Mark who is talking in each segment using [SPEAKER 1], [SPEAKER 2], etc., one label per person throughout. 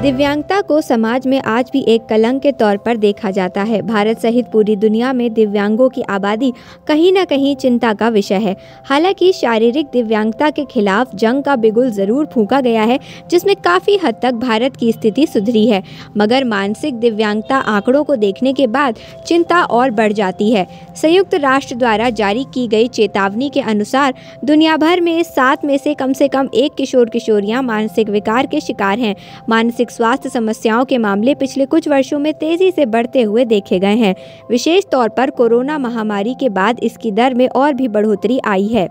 [SPEAKER 1] दिव्यांगता को समाज में आज भी एक कलंक के तौर पर देखा जाता है। भारत सहित पूरी दुनिया में दिव्यांगों की आबादी कहीं न कहीं चिंता का विषय है। हालांकि शारीरिक दिव्यांगता के खिलाफ जंग का बिगुल जरूर फूंका गया है, जिसमें काफ़ी हद तक भारत की स्थिति सुधरी है, मगर मानसिक दिव्यांगता आंकड़ों को देखने के बाद चिंता और बढ़ जाती है। संयुक्त राष्ट्र द्वारा जारी की गई चेतावनी के अनुसार दुनिया भर में 7 में से कम 1 किशोर किशोरियाँ मानसिक विकार के शिकार हैं। मानसिक स्वास्थ्य समस्याओं के मामले पिछले कुछ वर्षों में तेजी से बढ़ते हुए देखे गए हैं। विशेष तौर पर कोरोना महामारी के बाद इसकी दर में और भी बढ़ोतरी आई है।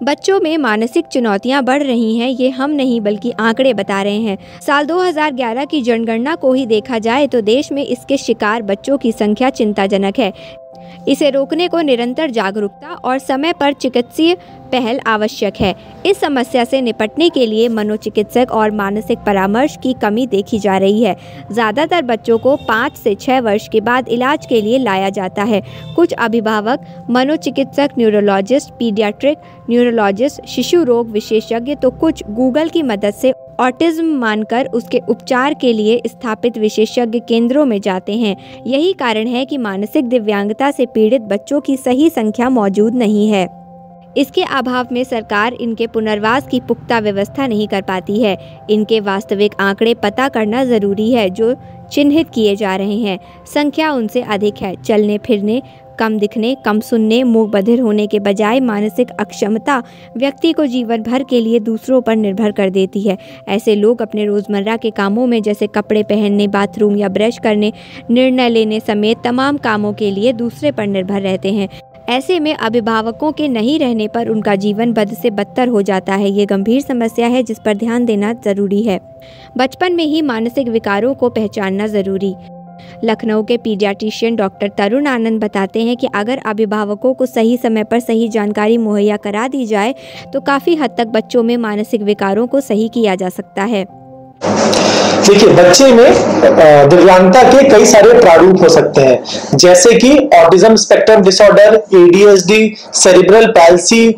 [SPEAKER 1] बच्चों में मानसिक चुनौतियां बढ़ रही हैं, ये हम नहीं बल्कि आंकड़े बता रहे हैं। साल 2011 की जनगणना को ही देखा जाए तो देश में इसके शिकार बच्चों की संख्या चिंताजनक है। इसे रोकने को निरंतर जागरूकता और समय पर चिकित्सीय पहल आवश्यक है। इस समस्या से निपटने के लिए मनोचिकित्सक और मानसिक परामर्श की कमी देखी जा रही है। ज़्यादातर बच्चों को 5 से 6 वर्ष के बाद इलाज के लिए लाया जाता है। कुछ अभिभावक मनोचिकित्सक, न्यूरोलॉजिस्ट, पीडियाट्रिक न्यूरोलॉजिस्ट, शिशु रोग विशेषज्ञ तो कुछ गूगल की मदद से ऑटिज्म मानकर उसके उपचार के लिए स्थापित विशेषज्ञ केंद्रों में जाते हैं। यही कारण है कि मानसिक दिव्यांगता से पीड़ित बच्चों की सही संख्या मौजूद नहीं है। इसके अभाव में सरकार इनके पुनर्वास की पुख्ता व्यवस्था नहीं कर पाती है। इनके वास्तविक आंकड़े पता करना जरूरी है जो चिन्हित किए जा रहे हैं। संख्या उनसे अधिक है। चलने फिरने, कम दिखने, कम सुनने, मुंह बधिर होने के बजाय मानसिक अक्षमता व्यक्ति को जीवन भर के लिए दूसरों पर निर्भर कर देती है। ऐसे लोग अपने रोजमर्रा के कामों में जैसे कपड़े पहनने, बाथरूम या ब्रश करने, निर्णय लेने समेत तमाम कामों के लिए दूसरे पर निर्भर रहते हैं। ऐसे में अभिभावकों के नहीं रहने पर उनका जीवन बद से बदतर हो जाता है। ये गंभीर समस्या है जिस पर ध्यान देना जरूरी है। बचपन में ही मानसिक विकारों को पहचानना जरूरी। लखनऊ के पीडियाट्रिशियन डॉक्टर तरुण आनंद बताते हैं कि अगर अभिभावकों को सही समय पर सही जानकारी मुहैया करा दी जाए तो काफ़ी हद तक बच्चों में मानसिक विकारों को सही किया जा सकता है।
[SPEAKER 2] देखिए, बच्चे में दिव्यांगता के कई सारे प्रारूप हो सकते हैं, जैसे कि autism spectrum disorder, ADHD, cerebral palsy,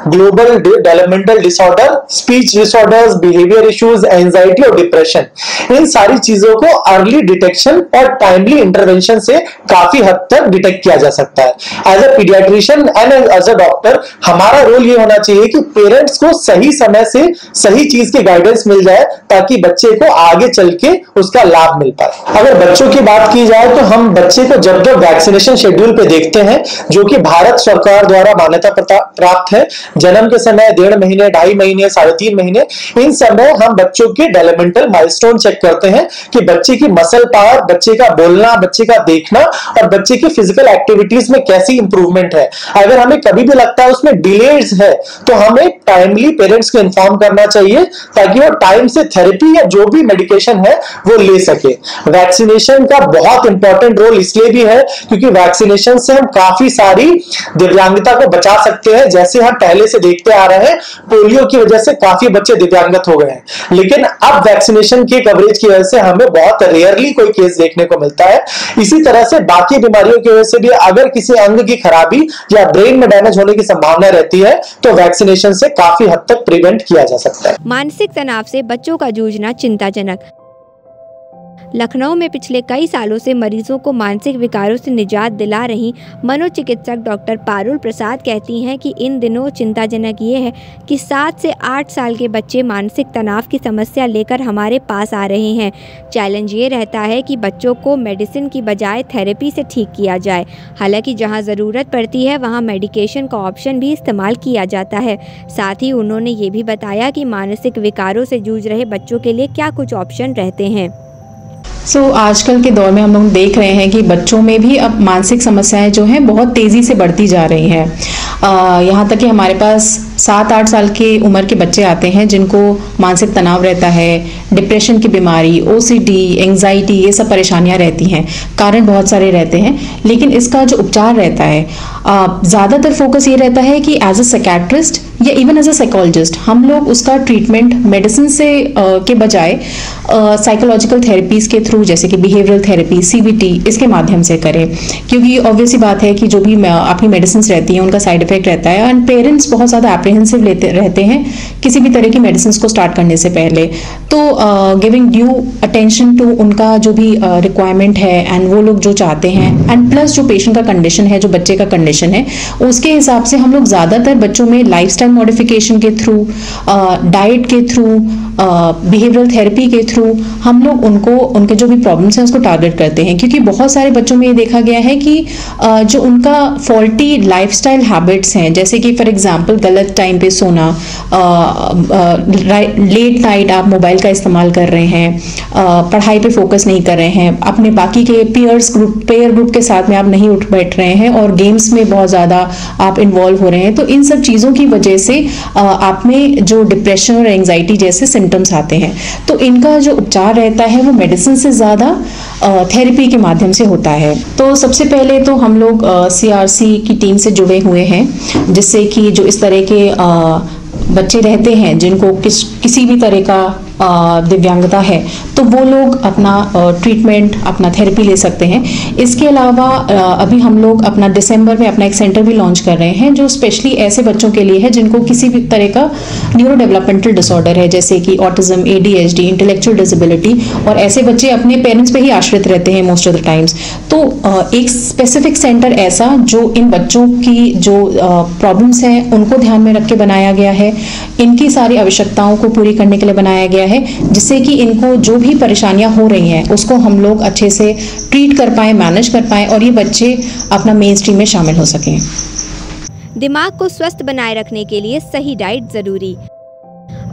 [SPEAKER 2] global developmental disorder, speech disorders, behaviour issues, anxiety और डिप्रेशन। इन सारी चीजों को अर्ली डिटेक्शन और टाइमली इंटरवेंशन से काफी हद तक डिटेक्ट किया जा सकता है। As a paediatrician and as a doctor हमारा रोल ये होना चाहिए कि पेरेंट्स को सही समय से सही चीज की गाइडेंस मिल जाए ताकि बच्चे को आगे चल के उसका लाभ मिल पाए। अगर बच्चों की बात की जाए तो हम बच्चे को जब जब वैक्सीनेशन शेड्यूल पे देखते हैं, जो कि भारत सरकार द्वारा मान्यता प्राप्त है, जन्म के समय 1.5 महीने, 2.5 महीने, 3.5 महीने, इन समय हम बच्चों के डेवलपमेंटल माइलस्टोन चेक करते हैं कि बच्चे की मसल पावर, बच्चे का बोलना, बच्चे का देखना और बच्चे की फिजिकल एक्टिविटीज में कैसी इंप्रूवमेंट है। अगर हमें कभी भी लगता है उसमें डिलेज है तो हमें टाइमली पेरेंट्स को इन्फॉर्म करना चाहिए ताकि वो टाइम से थेरेपी या जो भी मेडिकेशन है वो ले सके। वैक्सीनेशन का बहुत इंपॉर्टेंट रोल इसलिए भी है क्योंकि वैक्सीनेशन से हम काफी सारी दिव्यांगता को बचा सकते हैं। जैसे हम पहले से देखते आ रहे हैं, पोलियो की वजह से काफी बच्चे दिव्यांगत हो गए हैं, लेकिन अब वैक्सीनेशन के कवरेज की वजह से हमें बहुत रेयरली कोई केस देखने को मिलता है। इसी तरह से बाकी बीमारियों की वजह से भी अगर किसी अंग की खराबी या ब्रेन में डैमेज होने की संभावना रहती है तो वैक्सीनेशन से काफी हद तक प्रिवेंट किया जा सकता है।
[SPEAKER 1] मानसिक तनाव से बच्चों का जूझना चिंताजनक। लखनऊ में पिछले कई सालों से मरीजों को मानसिक विकारों से निजात दिला रही मनोचिकित्सक डॉक्टर पारुल प्रसाद कहती हैं कि इन दिनों चिंताजनक ये है कि 7 से 8 साल के बच्चे मानसिक तनाव की समस्या लेकर हमारे पास आ रहे हैं। चैलेंज ये रहता है कि बच्चों को मेडिसिन की बजाय थेरेपी से ठीक किया जाए। हालांकि जहां ज़रूरत पड़ती है वहां मेडिकेशन का ऑप्शन भी इस्तेमाल किया जाता है। साथ ही उन्होंने ये भी बताया कि मानसिक विकारों से जूझ रहे बच्चों के लिए क्या कुछ ऑप्शन रहते हैं।
[SPEAKER 3] आजकल के दौर में हम लोग देख रहे हैं कि बच्चों में भी अब मानसिक समस्याएं जो हैं बहुत तेज़ी से बढ़ती जा रही हैं। यहाँ तक कि हमारे पास 7-8 साल की उम्र के बच्चे आते हैं जिनको मानसिक तनाव रहता है, डिप्रेशन की बीमारी, ओसीडी, एंजाइटी, ये सब परेशानियाँ रहती हैं। कारण बहुत सारे रहते हैं, लेकिन इसका जो उपचार रहता है ज़्यादातर फोकस ये रहता है कि एज अ साइकियाट्रिस्ट या इवन एज अ साइकोलॉजिस्ट हम लोग उसका ट्रीटमेंट मेडिसिन से के बजाय साइकोलॉजिकल थेरेपीज के थ्रू, जैसे कि बिहेवियरल थेरेपी, CBT, इसके माध्यम से करें, क्योंकि ऑब्वियस सी बात है कि जो भी आपकी मेडिसिन रहती हैं उनका साइड इफेक्ट रहता है एंड पेरेंट्स बहुत ज़्यादा एप्रीहेंसिव रहते हैं किसी भी तरह की मेडिसिन को स्टार्ट करने से पहले। तो गिविंग ड्यू अटेंशन टू उनका जो भी रिक्वायरमेंट है एंड वो लोग जो चाहते हैं एंड प्लस जो पेशेंट का कंडीशन है, जो बच्चे का कंडीशन है, उसके हिसाब से हम लोग ज़्यादातर बच्चों में लाइफस्टाइल मॉडिफिकेशन के थ्रू, डाइट के थ्रू, बिहेवियरल थेरेपी के थ्रू हम लोग उनके जो भी प्रॉब्लम्स हैं उसको टारगेट करते हैं। क्योंकि बहुत सारे बच्चों में ये देखा गया है कि जो उनका फॉल्टी लाइफस्टाइल हैबिट्स हैं, जैसे कि फॉर एग्जांपल गलत टाइम पे सोना, लेट नाइट आप मोबाइल का इस्तेमाल कर रहे हैं, पढ़ाई पे फोकस नहीं कर रहे हैं, अपने बाकी के पेयर ग्रुप के साथ में आप नहीं उठ बैठ रहे हैं और गेम्स में बहुत ज़्यादा आप इन्वॉल्व हो रहे हैं, तो इन सब चीज़ों की वजह से आप में जो डिप्रेशन और एंजाइटी जैसे सिम्टम्स आते हैं। तो इनका जो उपचार रहता है वो मेडिसिन से ज़्यादा थेरेपी के माध्यम से होता है। तो सबसे पहले तो हम लोग CRC की टीम से जुड़े हुए हैं, जिससे कि जो इस तरह के बच्चे रहते हैं जिनको किसी भी तरह का दिव्यांगता है, तो वो लोग अपना ट्रीटमेंट, अपना थेरेपी ले सकते हैं। इसके अलावा अभी हम लोग अपना दिसंबर में अपना एक सेंटर भी लॉन्च कर रहे हैं, जो स्पेशली ऐसे बच्चों के लिए है जिनको किसी भी तरह का न्यूरो डेवलपमेंटल डिसऑर्डर है, जैसे कि ऑटिज्म, ADHD, इंटेलेक्चुअल डिसेबिलिटी, और ऐसे बच्चे अपने पेरेंट्स पे ही आश्रित रहते हैं मोस्ट ऑफ द टाइम्स। तो एक स्पेसिफिक सेंटर ऐसा जो इन बच्चों की जो प्रॉब्लम्स हैं उनको ध्यान में रख के बनाया गया है, इनकी सारी आवश्यकताओं को पूरी करने के लिए बनाया गया है, जिससे कि इनको जो भी परेशानियां हो रही हैं उसको हम लोग अच्छे से ट्रीट कर पाएं, मैनेज कर पाएं और ये बच्चे अपना मेन स्ट्रीम में शामिल हो सकें।
[SPEAKER 1] दिमाग को स्वस्थ बनाए रखने के लिए सही डाइट जरूरी।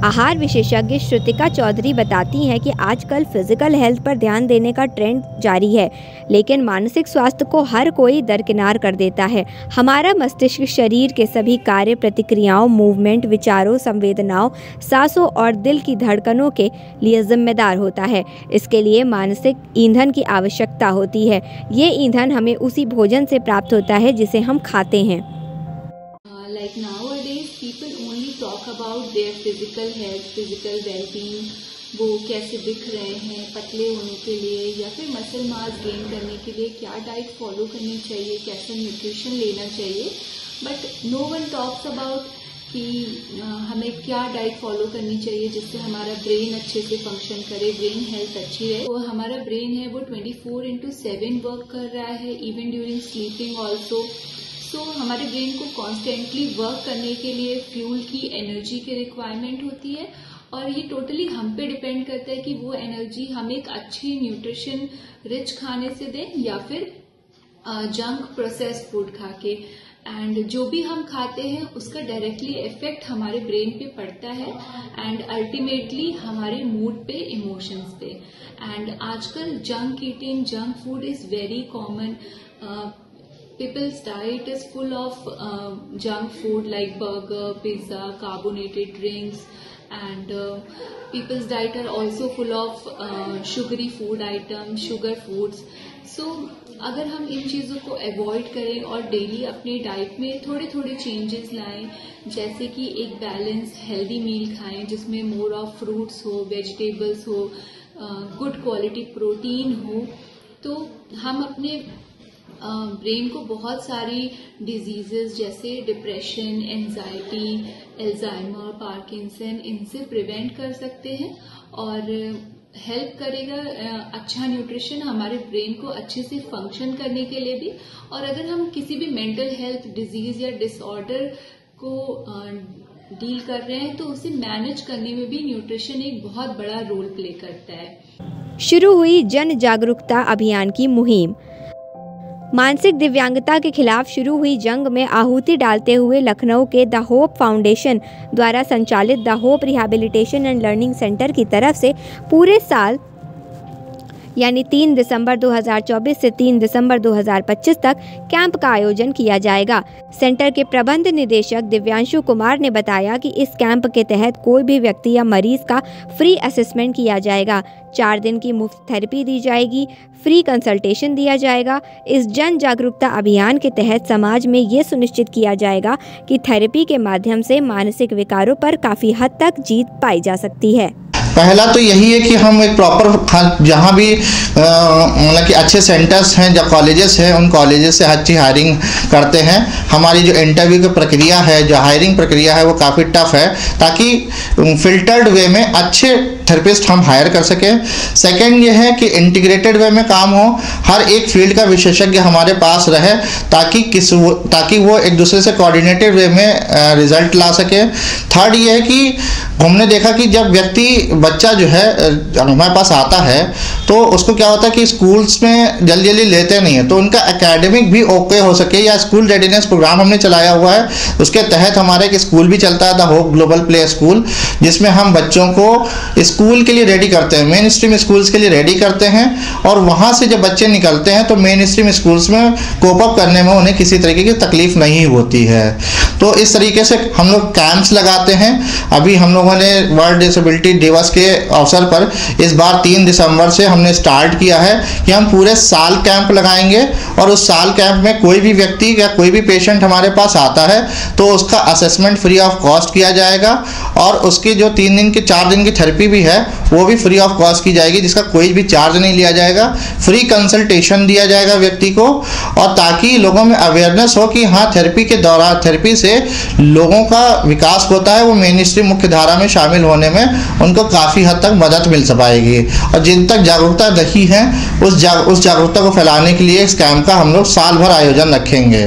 [SPEAKER 1] आहार विशेषज्ञ श्रुतिका चौधरी बताती हैं कि आजकल फिजिकल हेल्थ पर ध्यान देने का ट्रेंड जारी है, लेकिन मानसिक स्वास्थ्य को हर कोई दरकिनार कर देता है। हमारा मस्तिष्क शरीर के सभी कार्य, प्रतिक्रियाओं, मूवमेंट, विचारों, संवेदनाओं, सांसों और दिल की धड़कनों के लिए जिम्मेदार होता है। इसके लिए मानसिक ईंधन की आवश्यकता होती है। ये ईंधन हमें उसी भोजन से प्राप्त होता है जिसे हम खाते हैं।
[SPEAKER 4] Like nowadays people only talk about their physical health, physical well-being, वो कैसे दिख रहे हैं, पतले होने के लिए या फिर मसल मास गेन करने के लिए क्या डाइट फॉलो करनी चाहिए, कैसा न्यूट्रिशन लेना चाहिए, but no one talks about कि हमें क्या डाइट फॉलो करनी चाहिए जिससे हमारा ब्रेन अच्छे से फंक्शन करे, ब्रेन हेल्थ अच्छी रहे। तो हमारा ब्रेन है वो 24/7 वर्क कर रहा है, इवन ड्यूरिंग स्लीपिंग ऑल्सो। तो हमारे ब्रेन को कॉन्स्टेंटली वर्क करने के लिए फ्यूल की, एनर्जी की रिक्वायरमेंट होती है, और ये टोटली हम पे डिपेंड करता है कि वो एनर्जी हम एक अच्छी न्यूट्रिशन रिच खाने से दें या फिर जंक प्रोसेस्ड फूड खा के। एंड जो भी हम खाते हैं उसका डायरेक्टली इफेक्ट हमारे ब्रेन पे पड़ता है एंड अल्टीमेटली हमारे मूड पे, इमोशंस पे। एंड आजकल junk eating, junk food is very common. People's diet is full of junk food like burger, pizza, carbonated drinks, and people's diet are also full of sugary food items, sugar foods. So अगर हम इन चीज़ों को avoid करें और daily अपने diet में थोड़े थोड़े चेंजेस लाएं, जैसे कि एक बैलेंस हेल्दी मील खाएं जिसमें मोर ऑफ फ्रूट्स हो, वेजिटेबल्स हो, गुड क्वालिटी प्रोटीन हो, तो हम अपने ब्रेन को बहुत सारी डिजीजेस जैसे डिप्रेशन, एंजाइटी, अल्जाइमर, पार्किंसन, इनसे प्रिवेंट कर सकते हैं और हेल्प करेगा अच्छा न्यूट्रिशन हमारे ब्रेन को अच्छे से फंक्शन करने के लिए भी। और अगर हम किसी भी मेंटल हेल्थ डिजीज या डिसऑर्डर को डील कर रहे हैं तो उसे मैनेज करने में भी न्यूट्रिशन एक बहुत बड़ा रोल प्ले करता है।
[SPEAKER 1] शुरू हुई जन जागरूकता अभियान की मुहिम। मानसिक दिव्यांगता के खिलाफ शुरू हुई जंग में आहुति डालते हुए लखनऊ के द होप फाउंडेशन द्वारा संचालित the hope rehabilitation and learning centre की तरफ से पूरे साल यानी 3 दिसंबर 2024 से 3 दिसंबर 2025 तक कैंप का आयोजन किया जाएगा। सेंटर के प्रबंध निदेशक दिव्यांशु कुमार ने बताया कि इस कैंप के तहत कोई भी व्यक्ति या मरीज का फ्री असेसमेंट किया जाएगा। 4 दिन की मुफ्त थेरेपी दी जाएगी, फ्री कंसल्टेशन दिया जाएगा। इस जन जागरूकता अभियान के तहत समाज में ये सुनिश्चित किया जाएगा कि थेरेपी के माध्यम से मानसिक विकारों पर काफ़ी हद तक जीत पाई जा सकती है।
[SPEAKER 5] पहला तो यही है कि हम एक प्रॉपर जहाँ भी मतलब कि अच्छे सेंटर्स हैं, जब कॉलेजेस हैं, उन कॉलेजेस से अच्छी हायरिंग करते हैं। हमारी जो इंटरव्यू की प्रक्रिया है, जो हायरिंग प्रक्रिया है, वो काफ़ी टफ है ताकि फिल्टर्ड वे में अच्छे थेरेपिस्ट हम हायर कर सकें। सेकंड ये है कि इंटीग्रेटेड वे में काम हो, हर एक फील्ड का विशेषज्ञ हमारे पास रहे ताकि वो एक दूसरे से कोऑर्डिनेटेड वे में रिजल्ट ला सके। थर्ड ये है कि हमने देखा कि जब बच्चा जो है हमारे पास आता है तो उसको क्या होता है कि स्कूल्स में जल्दी लेते नहीं है, तो उनका एकेडमिक भी ओके हो सके, या स्कूल रेडीनेस प्रोग्राम हमने चलाया हुआ है। उसके तहत हमारे एक स्कूल भी चलता है, the hope global play school, जिसमें हम बच्चों को स्कूल के लिए रेडी करते हैं, मेन स्ट्रीम स्कूल्स के लिए रेडी करते हैं। और वहाँ से जब बच्चे निकलते हैं तो मेन स्ट्रीम स्कूल्स में कोप अप करने में उन्हें किसी तरीके की तकलीफ नहीं होती है। तो इस तरीके से हम लोग कैंप्स लगाते हैं। अभी हम लोगों ने वर्ल्ड डिसेबिलिटी दिवस के अवसर पर इस बार 3 दिसंबर से हमने स्टार्ट किया है कि हम पूरे साल कैंप लगाएंगे, और उस साल कैंप में कोई भी व्यक्ति या कोई भी पेशेंट हमारे पास आता है तो उसका असेसमेंट फ्री ऑफ कॉस्ट किया जाएगा, और उसकी जो 3 दिन की 4 दिन की थेरेपी भी है वो भी फ्री ऑफ कॉस्ट की जाएगी, जिसका कोई भी चार्ज नहीं लिया जाएगा। फ्री कंसल्टेशन दिया जाएगा व्यक्ति को, और ताकि लोगों में अवेयरनेस हो कि हाँ, थेरेपी के दौरान थेरेपी से लोगों का विकास होता है, वो मेन स्ट्रीम मुख्य धारा में शामिल होने में उनको काफ़ी हद तक मदद मिल पाएगी। और जिन तक जागरूकता नहीं है उस जागरूकता को फैलाने के लिए इस कैंप का हम लोग साल भर आयोजन रखेंगे।